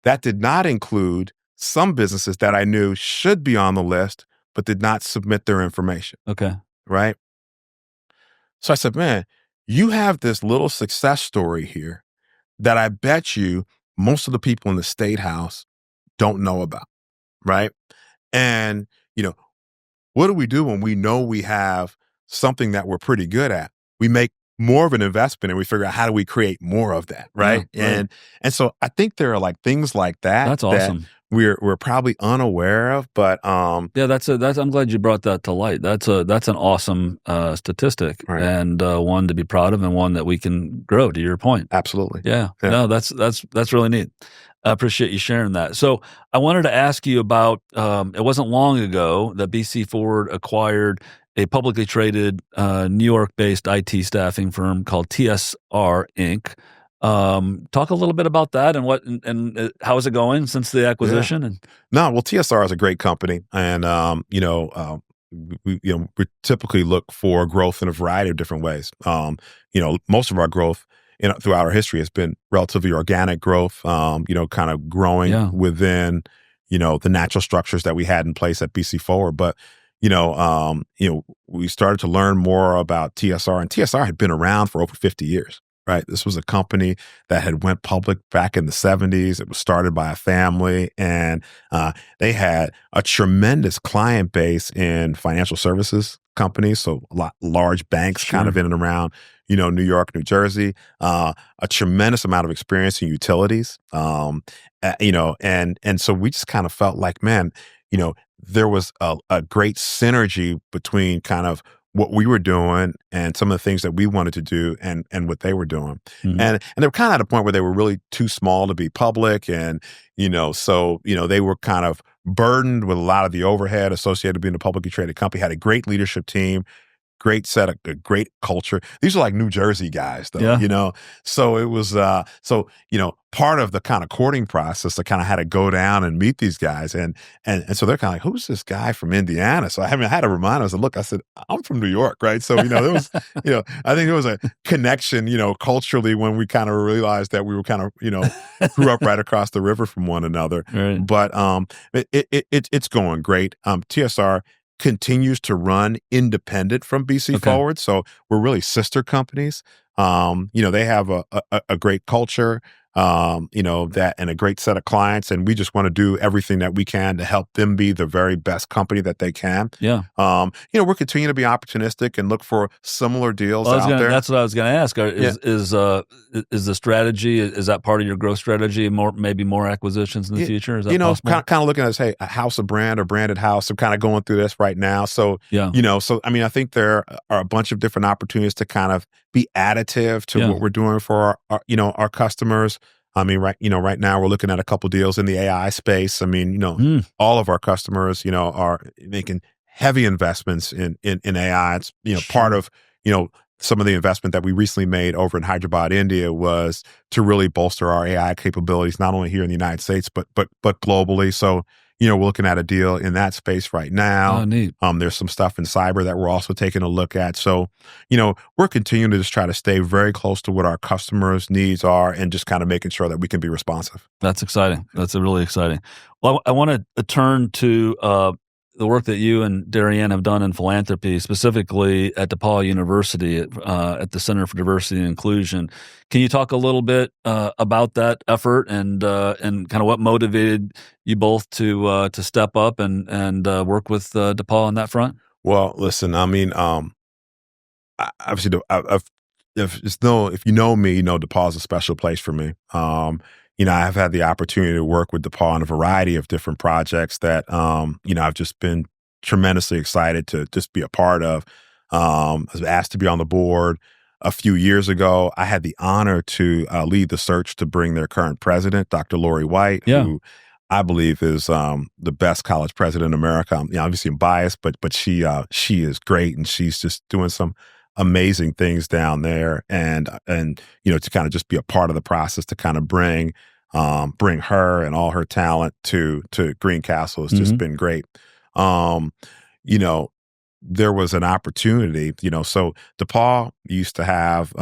That did not include some businesses that I knew should be on the list, but did not submit their information. Okay. Right. So I said, man, you have this little success story here that I bet you most of the people in the State House don't know about. Right. And, what do we do when we know we have something that we're pretty good at? We make more of an investment and we figure out how do we create more of that, right? Yeah, right. And so I think there are like things like that. That's awesome. That we're probably unaware of, but yeah, that's I'm glad you brought that to light. That's an awesome statistic, right. And one to be proud of, and one that we can grow. To your point, absolutely. Yeah. No, that's really neat. I appreciate you sharing that. So I wanted to ask you about, it wasn't long ago that BCforward acquired a publicly traded New York-based IT staffing firm called TSR Inc. Talk a little bit about that and what and how is it going since the acquisition? Yeah. Well, TSR is a great company, and we typically look for growth in a variety of different ways. Most of our growth throughout our history has been relatively organic growth, kind of growing within, the natural structures that we had in place at BCforward. But, we started to learn more about TSR, and TSR had been around for over 50 years, right? This was a company that had went public back in the 70s. It was started by a family, and they had a tremendous client base in financial services companies, so a lot large banks kind of in and around, New York, New Jersey, a tremendous amount of experience in utilities, and so we just kind of felt like, man, there was a great synergy between kind of what we were doing and some of the things that we wanted to do and what they were doing. Mm-hmm. And they were kind of at a point where they were really too small to be public. And, so, they were kind of burdened with a lot of the overhead associated with being a publicly traded company, had a great leadership team, great setup, a great culture. These are like New Jersey guys, though, So it was, part of the kind of courting process, I kind of had to go down and meet these guys. And so they're kind of like, who's this guy from Indiana? So I had to remind them, I said, I'm from New York, right? So, there was, I think there was a connection, culturally when we kind of realized that we were kind of, grew up right across the river from one another. Right. But it's going great. TSR continues to run independent from BCforward. So we're really sister companies. They have a great culture, that and a great set of clients. And we just want to do everything that we can to help them be the very best company that they can. Yeah. We're continuing to be opportunistic and look for similar deals out there. That's what I was going to ask. Is the strategy, is that part of your growth strategy? Maybe more acquisitions in the future? Is that possible? Kind of looking at, a house of brand or branded house. I'm kind of going through this right now. So, I think there are a bunch of different opportunities to kind of be additive to what we're doing for our customers. Right now we're looking at a couple deals in the AI space. All of our customers, are making heavy investments in AI. It's, part of, some of the investment that we recently made over in Hyderabad, India, was to really bolster our AI capabilities, not only here in the United States, but globally. So, we're looking at a deal in that space right now. Oh, neat. There's some stuff in cyber that we're also taking a look at. So, we're continuing to just try to stay very close to what our customers' needs are and just kind of making sure that we can be responsive. That's exciting. That's really exciting. Well, I want to turn to the work that you and Darrianne have done in philanthropy, specifically at DePauw University at the Center for Diversity and Inclusion. Can you talk a little bit about that effort and kind of what motivated you both to step up and work with DePauw on that front? Well, listen, obviously, if you know me, DePauw is a special place for me. I've had the opportunity to work with DePauw on a variety of different projects that, I've just been tremendously excited to just be a part of. I was asked to be on the board a few years ago. I had the honor to lead the search to bring their current president, Dr. Lori White, who I believe is the best college president in America. Obviously I'm biased, but she is great, and she's just doing some amazing things down there, and to kind of just be a part of the process to kind of bring her and all her talent to Greencastle has just been great. there was an opportunity, so DePauw used to have,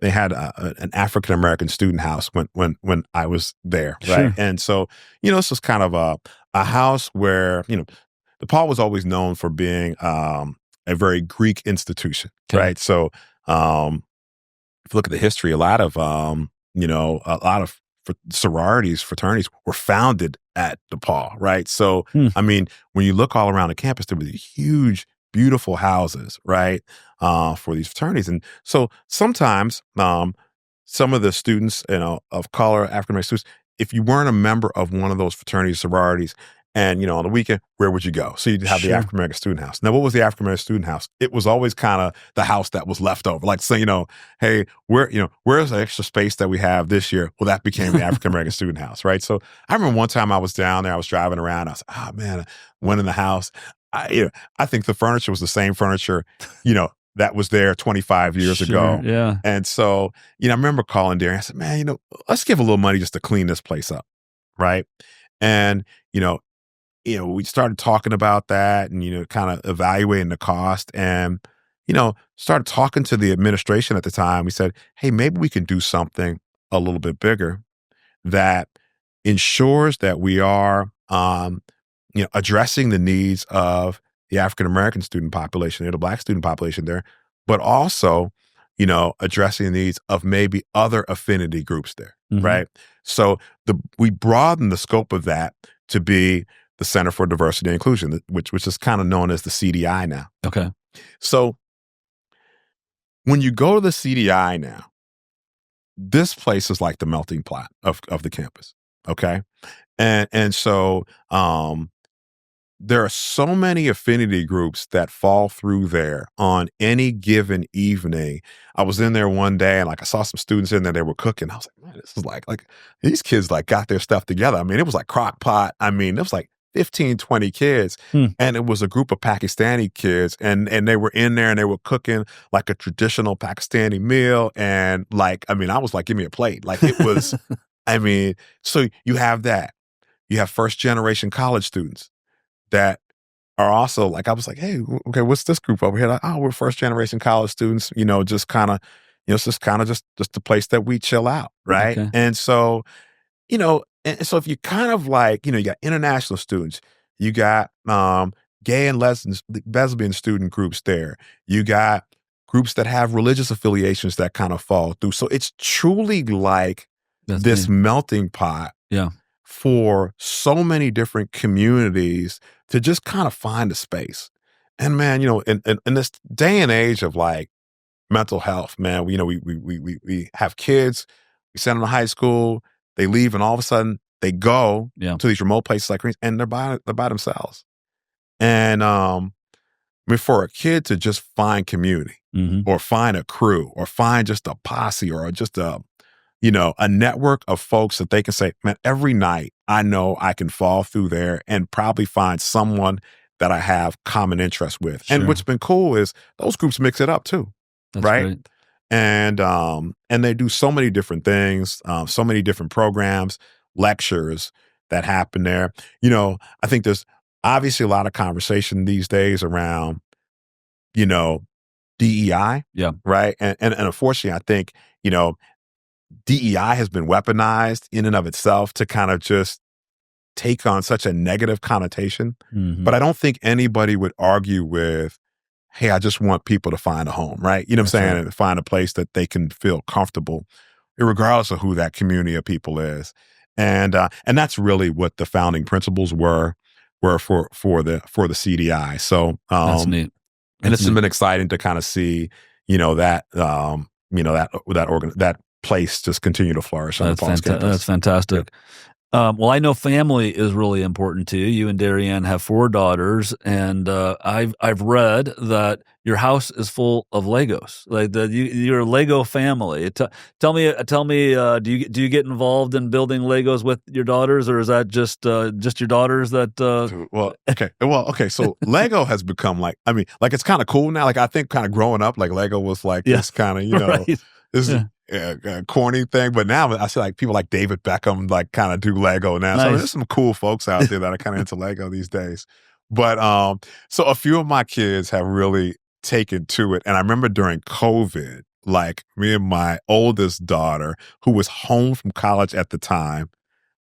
they had an African American student house when I was there, right? Sure. And so, this was kind of a house where, DePauw was always known for being a very Greek institution, Okay. right? So, if you look at the history, a lot of sororities, fraternities were founded at DePauw, right? So, I mean, when you look all around the campus, there were these huge, beautiful houses, right, for these fraternities. And so sometimes some of the students, of color, African American students, if you weren't a member of one of those fraternities, sororities, and, on the weekend, where would you go? So you'd have the African American student house. Now, what was the African American student house? It was always kind of the house that was left over. Like, say, hey, where's the extra space that we have this year? Well, that became the African American student house, right? So I remember one time I was down there, I was driving around. I was like, oh man, I went in the house. I think the furniture was the same furniture, that was there 25 years ago. Yeah. And so, I remember calling Darrianne. I said, man, let's give a little money just to clean this place up, right? And, we started talking about that and, kind of evaluating the cost and, started talking to the administration at the time. We said, hey, maybe we can do something a little bit bigger that ensures that we are, addressing the needs of the African-American student population or the Black student population there, but also, addressing the needs of maybe other affinity groups there, right? So we broadened the scope of that to be the Center for Diversity and Inclusion, which is kind of known as the CDI now. Okay. So when you go to the CDI now, this place is like the melting pot of the campus. Okay. And so there are so many affinity groups that fall through there on any given evening. I was in there one day and I saw some students in there, they were cooking. I was like, man, this is like these kids got their stuff together. I mean, it was like crock pot. I mean, it was like 15, 20 kids. And it was a group of Pakistani kids and they were in there and they were cooking like a traditional Pakistani meal. And I was like, give me a plate. Like it was, so you have that. You have first generation college students that are also I was like, hey, okay, what's this group over here? Like, oh, we're first generation college students, just kind of, it's just kind of just the place that we chill out. Right. Okay. And so, and so if you kind of you got international students, you got gay and lesbian student groups there. You got groups that have religious affiliations that kind of fall through. So it's truly this melting pot. Yeah. For so many different communities to just kind of find a space. And man, in this day and age of mental health, man, we have kids, we send them to high school, they leave and all of a sudden they go to these remote places like Greens and they're by themselves. And for a kid to just find community or find a crew or find just a posse or just a network of folks that they can say, man, every night I know I can fall through there and probably find someone that I have common interest with. Sure. And what's been cool is those groups mix it up too. That's right. Great. And they do so many different things, so many different programs, lectures that happen there. I think there's obviously a lot of conversation these days around, DEI. Yeah. Right. And unfortunately, I think, DEI has been weaponized in and of itself to kind of just take on such a negative connotation. But I don't think anybody would argue with, hey, I just want people to find a home, right? You know what I'm saying? Right. And find a place that they can feel comfortable, regardless of who that community of people is. And that's really what the founding principles were for the CDI. So that's neat. And it's been exciting to kind of see, that place just continue to flourish on the Paul's campus. That's fantastic. Well, I know family is really important to you. You and Darrianne have 4 daughters, and I've read that your house is full of Legos. You're a Lego family. Tell me, do you get involved in building Legos with your daughters, or is that just your daughters that? Okay. So Lego has become it's kind of cool now. I think kind of growing up, Lego was this kind of right. this. Yeah. Corny thing, but now I see people like David Beckham kind of do Lego now. Nice. So there's some cool folks out there that are kind of into Lego these days. But so a few of my kids have really taken to it. And I remember during COVID, like me and my oldest daughter, who was home from college at the time,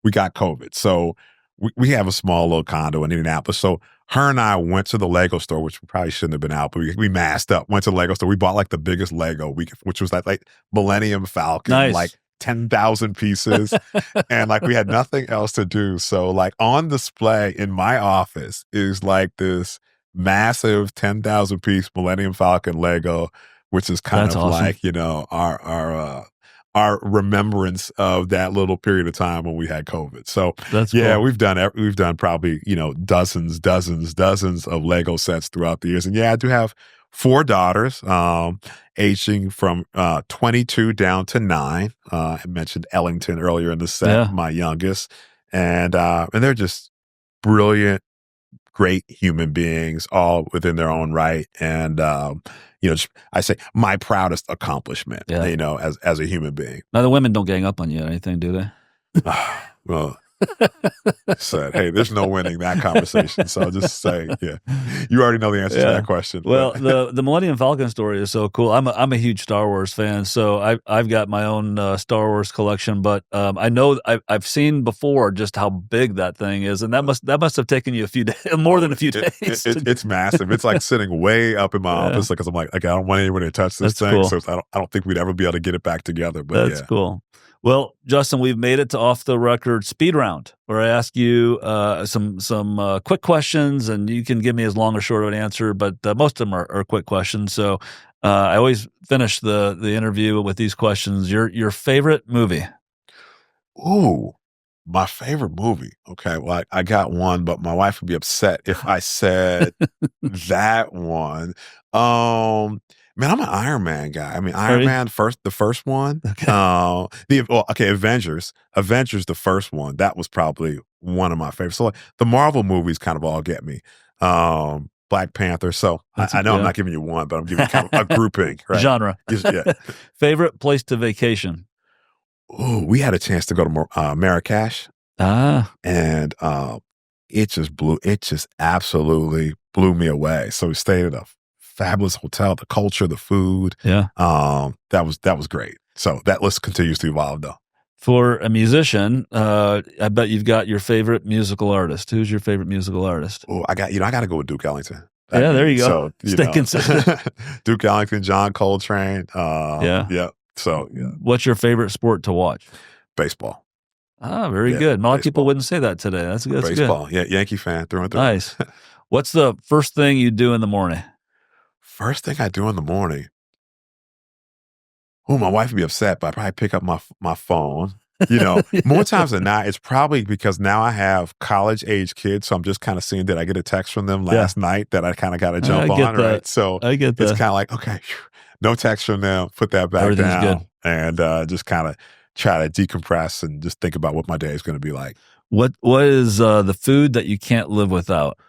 we got COVID. So we have a small little condo in Indianapolis. So her and I went to the Lego store, which we probably shouldn't have been out, but we masked up, went to the Lego store. We bought like the biggest Lego, which was like Millennium Falcon, nice. like 10,000 pieces. And like we had nothing else to do. So like on display in my office is like this massive 10,000 piece Millennium Falcon Lego, which is kind That's of awesome. like, our remembrance of that little period of time when we had COVID. So That's yeah, cool. we've done probably, dozens of Lego sets throughout the years. And yeah, I do have 4 daughters, aging from 22 down to 9. I mentioned Ellington earlier in the set, my youngest. And they're just brilliant, great human beings, all within their own right. And I say my proudest accomplishment, as a human being. Now the women don't gang up on you or anything, do they? Well, said, hey, there's no winning that conversation. So I'll just say, you already know the answer to that question. Well, the Millennium Falcon story is so cool. I'm a huge Star Wars fan, so I've got my own Star Wars collection. But I know I've seen before just how big that thing is, and that must have taken you a few days, more than a few days. It's massive. It's like sitting way up in my office, because I'm like, I don't want anyone to touch this thing. Cool. So I don't think we'd ever be able to get it back together. But that's cool. Well, Justin, we've made it to Off the Record Speed Round, where I ask you some quick questions, and you can give me as long or short of an answer, but most of them are quick questions. So I always finish the interview with these questions. Your favorite movie? Ooh, my favorite movie. Okay, well, I got one, but my wife would be upset if I said that one. Man, I'm an Iron Man guy. I mean, Iron Man the first one. Okay. Avengers, the first one. That was probably one of my favorites. So like, the Marvel movies kind of all get me. Black Panther. So I know I'm not giving you one, but I'm giving you kind of a grouping, right? Genre. Yeah. Favorite place to vacation? Oh, we had a chance to go to Marrakesh. And it just absolutely blew me away. So we stayed at a fabulous hotel, the culture, the food. Yeah. That was great. So that list continues to evolve though. For a musician, I bet you've got your favorite musical artist. Who's your favorite musical artist? Oh, I got to go with Duke Ellington. There you go. So, Stay consistent. Duke Ellington, John Coltrane. Yeah. So What's your favorite sport to watch? Baseball. Very good. A lot of people wouldn't say that today. That's baseball. Good. Yeah, Yankee fan through and through. Nice. What's the first thing you do in the morning? First thing I do in the morning. Oh, my wife would be upset, but I probably pick up my phone. More times than not, it's probably because now I have college-age kids, so I'm just kind of seeing that I get a text from them last night that I kind of got to jump on, right? So I get that. It's kind of like, okay, no text from them, put that back down, good. And just kind of try to decompress and just think about what my day is going to be like. What is the food that you can't live without?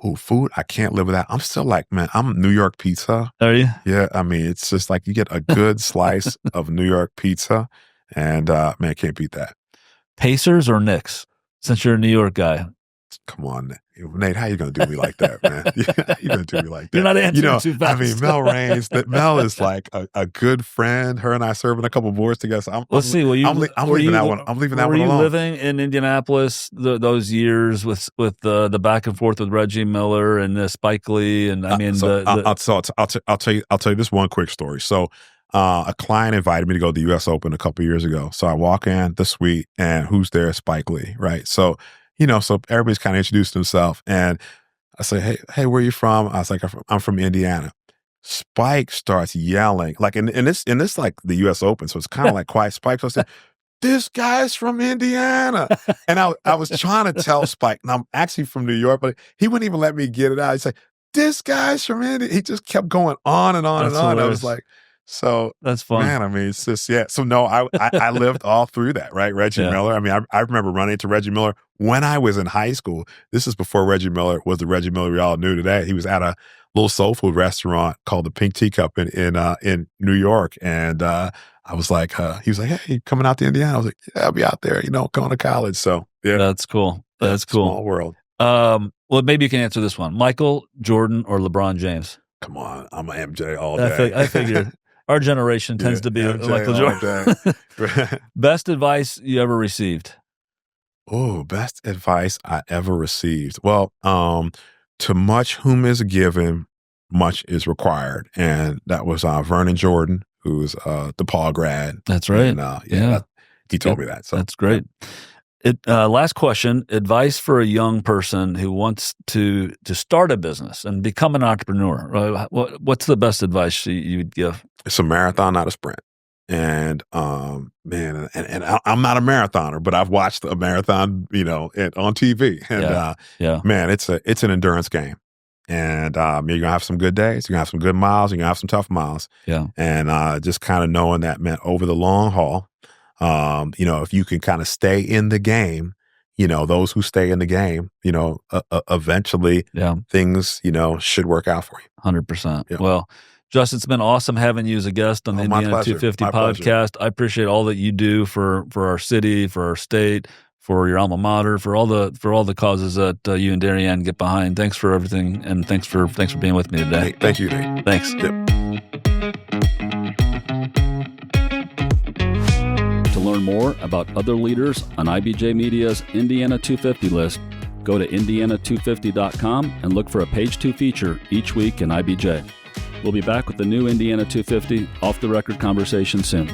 Oh, food I can't live without. I'm still like, man, I'm New York pizza. Are you? Yeah, I mean, it's just like you get a good slice of New York pizza, and man, can't beat that. Pacers or Knicks? Since you're a New York guy. Come on, Nate, how you going to do me like that, man? You're going to do me like that. You're not answering too fast. I mean, Mel Raines, Mel is like a good friend. Her and I serving a couple boards together. So I'm leaving that one alone. Were you living in Indianapolis those years with the back and forth with Reggie Miller and Spike Lee? And I mean, I'll tell you this one quick story. So a client invited me to go to the U.S. Open a couple years ago. So I walk in the suite, and who's there? Spike Lee, right? So so everybody's kind of introduced themselves, and I say, hey, where are you from? I was like, I'm from Indiana. Spike starts yelling, like in this like the U.S. Open, so it's kind of like quiet. Spike starts saying, this guy's from Indiana. And I was trying to tell Spike, and I'm actually from New York, but he wouldn't even let me get it out. He's like, this guy's from Indiana. He just kept going on and on and on. I was like, so that's fun. Man, I mean, it's just, So no, I lived all through that, right? Reggie Miller. I mean, I remember running into Reggie Miller when I was in high school. This is before Reggie Miller was the Reggie Miller we all knew today. He was at a little soul food restaurant called the Pink Teacup in New York. And I was like, he was like, hey, coming out to Indiana? I was like, yeah, I'll be out there, going to college. So yeah. That's cool. That's cool. Small world. Well, maybe you can answer this one. Michael Jordan or LeBron James? Come on, I'm an MJ all day. I figured. Our generation tends to be MJ Michael Jordan. Best advice you ever received? Oh, best advice I ever received. Well, to much whom is given, much is required. And that was Vernon Jordan, who's a DePauw grad. That's right. And, he told me that. So that's great. Last question, advice for a young person who wants to start a business and become an entrepreneur. What's the best advice you'd give? It's a marathon, not a sprint. And man, and I'm not a marathoner, but I've watched a marathon, on TV. And man, it's an endurance game. And you're gonna have some good days, you're gonna have some good miles, you're gonna have some tough miles. Yeah. And just kind of knowing that, man, over the long haul, if you can kind of stay in the game, those who stay in the game, eventually things, should work out for you. 100%. Yeah. Well, Justin, it's been awesome having you as a guest on the Indiana 250 podcast. I appreciate all that you do for our city, for our state, for your alma mater, for all the causes that you and Darrianne get behind. Thanks for everything, and thanks for being with me today. Thank you, Nate. Thanks. Yep. To learn more about other leaders on IBJ Media's Indiana 250 list, go to indiana250.com and look for a Page 2 feature each week in IBJ. We'll be back with the new Indiana 250 off-the-record conversation soon.